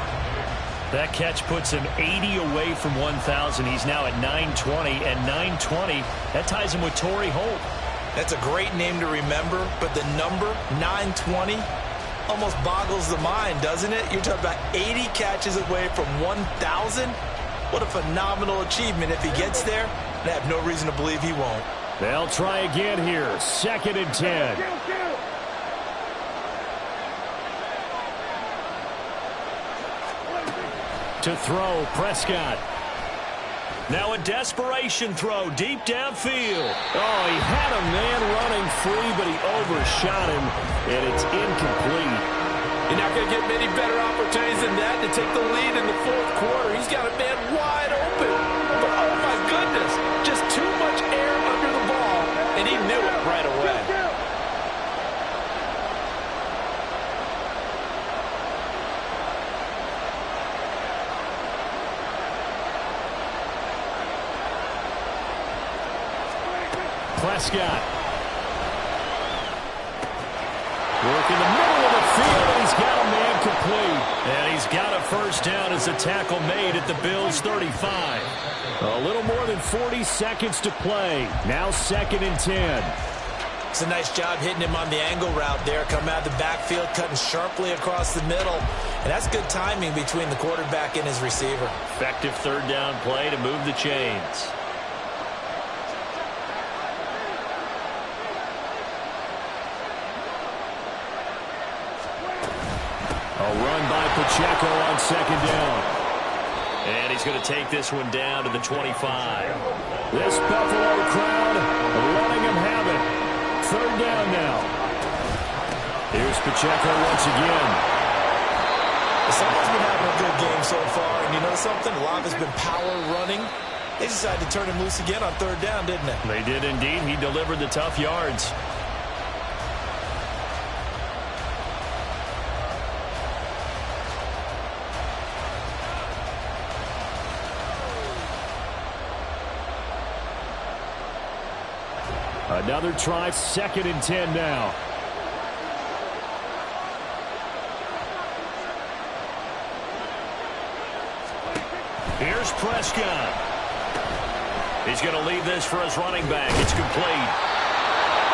[SPEAKER 2] That catch puts him 80 away from 1,000. He's now at 920, and 920, that ties him with Torrey Holt.
[SPEAKER 3] That's a great name to remember, but the number, 920, almost boggles the mind, doesn't it? You're talking about 80 catches away from 1,000? What a phenomenal achievement if he gets there, and I have no reason to believe he won't.
[SPEAKER 1] They'll try again here, 2nd and 10. To throw, Prescott.
[SPEAKER 2] Now a desperation throw deep downfield.
[SPEAKER 1] Oh, he had a man running free, but he overshot him, and it's incomplete.
[SPEAKER 3] You're not going to get many better opportunities opportunities than that to take the lead in the fourth quarter. He's got a man wide open. But, oh, my goodness, just too much air under the ball, and he knew it right away.
[SPEAKER 1] Prescott. Work in the middle of the field, and he's got a man complete.
[SPEAKER 2] And he's got a first down as the tackle made at the Bills' 35.
[SPEAKER 1] A little more than 40 seconds to play. Now 2nd and 10.
[SPEAKER 3] It's a nice job hitting him on the angle route there. Coming out of the backfield, cutting sharply across the middle. And that's good timing between the quarterback and his receiver.
[SPEAKER 2] Effective third down play to move the chains.
[SPEAKER 1] A run by Pacheco on 2nd down.
[SPEAKER 2] And he's going to take this one down to the 25.
[SPEAKER 1] This Buffalo crowd letting him have it. 3rd down now. Here's Pacheco once again.
[SPEAKER 3] Someone's been having a good game so far, and you know something? A lot of it's been power running. They decided to turn him loose again on 3rd down, didn't they?
[SPEAKER 2] They did indeed. He delivered the tough yards.
[SPEAKER 1] Another try, 2nd and 10 now.
[SPEAKER 2] Here's Prescott. He's going to leave this for his running back. It's complete.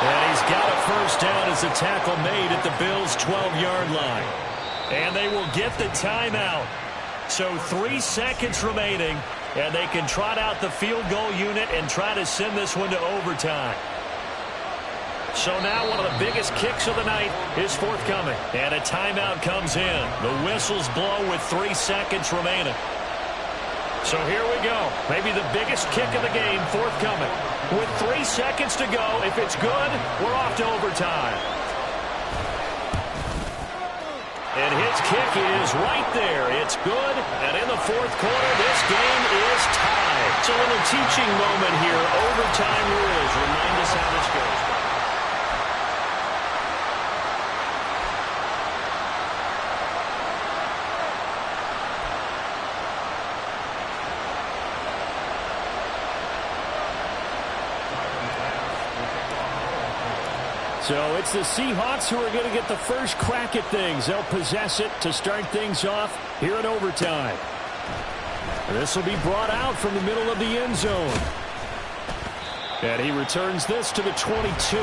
[SPEAKER 2] And he's got a first down as the tackle made at the Bills' 12-yard line. And they will get the timeout. So 3 seconds remaining, and they can trot out the field goal unit and try to send this one to overtime. So now one of the biggest kicks of the night is forthcoming. And a timeout comes in. The whistles blow with 3 seconds remaining. So here we go. Maybe the biggest kick of the game forthcoming. With 3 seconds to go, if it's good, we're off to overtime. And his kick is right there. It's good. And in the fourth quarter, this game is tied. So a little teaching moment here. Overtime rules. Remind us how this goes.
[SPEAKER 1] So it's the Seahawks who are going to get the first crack at things. They'll possess it to start things off here in overtime. This will be brought out from the middle of the end zone. And he returns this to the 22.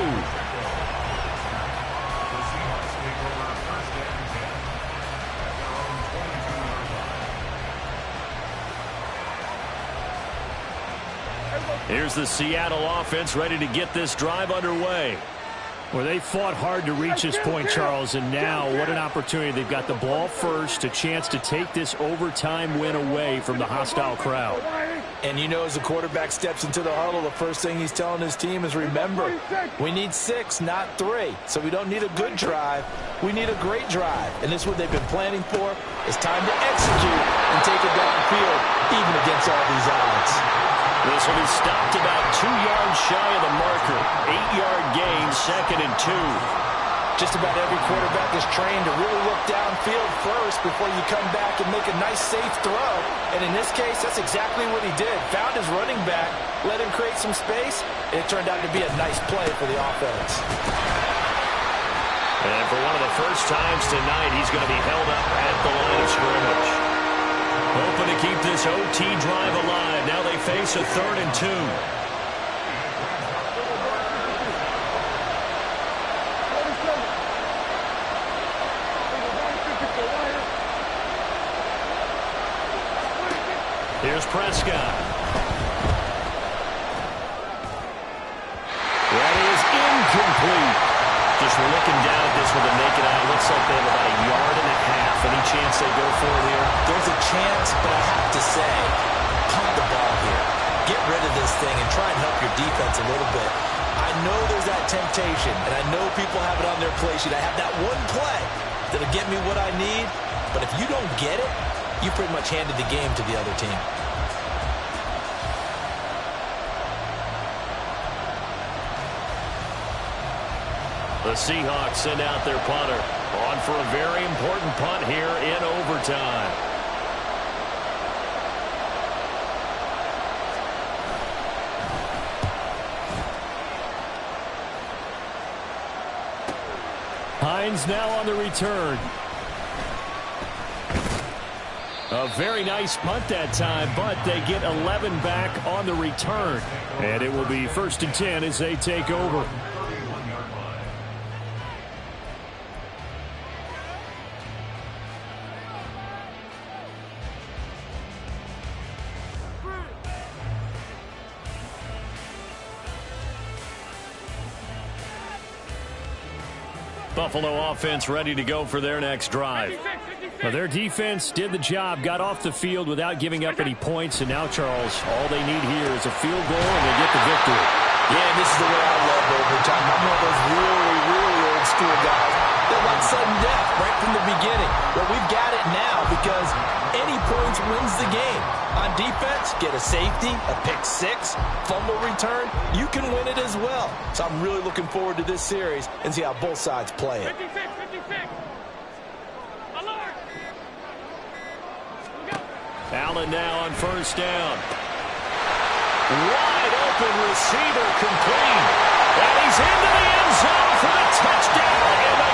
[SPEAKER 1] Here's the Seattle offense ready to get this drive underway. Well, they fought hard to reach this point, Charles, and now what an opportunity. They've got the ball first, a chance to take this overtime win away from the hostile crowd.
[SPEAKER 3] And you know, as the quarterback steps into the huddle, the first thing he's telling his team is, remember, we need 6, not 3. So we don't need a good drive. We need a great drive. And this is what they've been planning for. It's time to execute and take it downfield, even against all these odds.
[SPEAKER 2] This will be stopped about 2 yards shy of the marker. 8-yard gain, 2nd and 2.
[SPEAKER 3] Just about every quarterback is trained to really look downfield first before you come back and make a nice, safe throw. And in this case, that's exactly what he did. Found his running back, let him create some space, and it turned out to be a nice play for the offense.
[SPEAKER 2] And for one of the first times tonight, he's going to be held up at the line of scrimmage. Hoping to keep this OT drive alive. Now they face a 3rd and 2. Here's Prescott.
[SPEAKER 1] That is incomplete.
[SPEAKER 2] Just looking down at this with a naked eye, looks like they have about 1.5 yards. Any chance they go for it here?
[SPEAKER 3] There's a chance, but I have to say, punt the ball here. Get rid of this thing and try and help your defense a little bit. I know there's that temptation, and I know people have it on their play sheet. I have that one play that'll get me what I need, But if you don't get it, you pretty much handed the game to the other team.
[SPEAKER 2] The Seahawks send out their punter on for a very important punt here in overtime.
[SPEAKER 1] Hines now on the return. A very nice punt that time, but they get 11 back on the return. And it will be 1st and 10 as they take over.
[SPEAKER 2] Buffalo offense ready to go for their next drive.
[SPEAKER 1] Well, their defense did the job, got off the field without giving up any points, and now, Charles, all they need here is a field goal, and they get the victory.
[SPEAKER 3] Yeah, and this is the way I love overtime. I'm one of those really, really old school guys that want sudden death right from the beginning. Well, we've got it now because any points wins the game. On defense, get a safety, a pick six, fumble return. You can win it as well. So I'm really looking forward to this series and see how both sides play it.
[SPEAKER 4] 56. Alert.
[SPEAKER 2] Allen now on 1st down. Wide open receiver complete. And he's into the end zone for the touchdown. And the